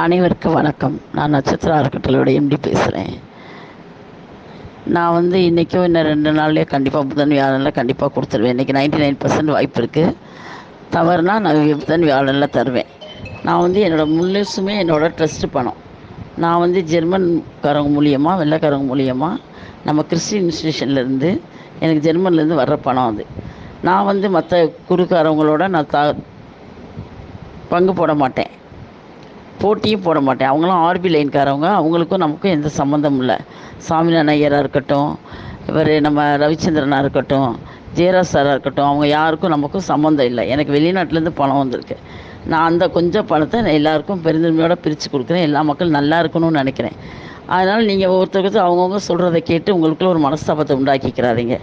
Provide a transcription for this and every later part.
அனைவருக்கும் வணக்கம். நான் நட்சத்திர அறக்கட்டளையோட எம்டி பேசுகிறேன். நான் இன்றைக்கும் இன்னும் 2 நாள்லேயே கண்டிப்பாக புதன் வியாழனில் கண்டிப்பாக கொடுத்துருவேன். இன்றைக்கி 99% வாய்ப்பு இருக்குது. தவறுனா நான் புதன் வியாழனில் தருவேன். நான் என்னோடய முழுசுமே என்னோடய ட்ரஸ்ட்டு பணம். நான் ஜெர்மன்காரங்க மூலியமாக வெள்ளைக்காரங்க மூலியமாக நம்ம கிறிஸ்டின் இன்ஸ்டியூஷன்லேருந்து எனக்கு ஜெர்மன்லேருந்து வர்ற பணம் அது. நான் மற்ற குருக்காரவங்களோட நான் பங்கு போட மாட்டேன், போட்டியும் போட மாட்டேன். அவங்களும் ஆர்பி லைன்காரவங்க, அவங்களுக்கும் நமக்கும் எந்த சம்மந்தமும் இல்லை. சாமிநாதன் ஐயராக இருக்கட்டும், இவர் நம்ம ரவிச்சந்திரனாக இருக்கட்டும், ஜெயராஜ் சாராக இருக்கட்டும், அவங்க யாருக்கும் நமக்கும் சம்மந்தம் இல்லை. எனக்கு வெளிநாட்டிலேருந்து பணம் வந்திருக்கு. நான் அந்த கொஞ்சம் பணத்தை நான் எல்லாருக்கும் பெருந்தன்மையோடு பிரித்து கொடுக்குறேன். எல்லா மக்களும் நல்லா இருக்கணும்னு நினைக்கிறேன். அதனால் நீங்கள் ஒருத்தருக்கு அவங்கவுங்க சொல்கிறத கேட்டு உங்களுக்குள்ள ஒரு மனஸ்தாபத்தை உண்டாக்கிக்கிறாதீங்க.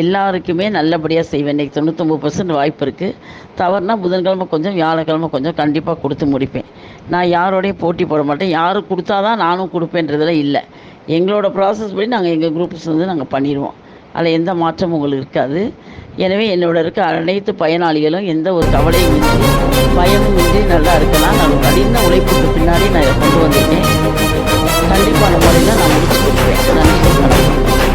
எல்லாருக்குமே நல்லபடியாக செய்வேன். இன்றைக்கி 99% வாய்ப்பு இருக்குது. தவறுனா புதன்கிழமை கொஞ்சம், வியாழக்கிழமை கொஞ்சம் கண்டிப்பாக கொடுத்து முடிப்பேன். நான் யாரோடையும் போட்டி போட மாட்டேன். யார் கொடுத்தா தான் நானும் கொடுப்பேன்றதில் இல்லை. எங்களோட ப்ராசஸ் படி நாங்கள் எங்கள் குரூப்ஸ் நாங்கள் பண்ணிடுவோம். அதில் எந்த மாற்றமும் உங்களுக்கு இருக்காது. எனவே என்னோட இருக்க அனைத்து பயனாளிகளும் எந்த ஒரு கவலையும் இன்றி பயமும் இன்றி நல்லா இருக்கலாம். நான் கடின உழைப்புக்கு பின்னாடி நான் இதை கொண்டு வந்திருக்கேன். கண்டிப்பான முறையில் நான் முடிச்சு கொடுப்பேன். நன்றி.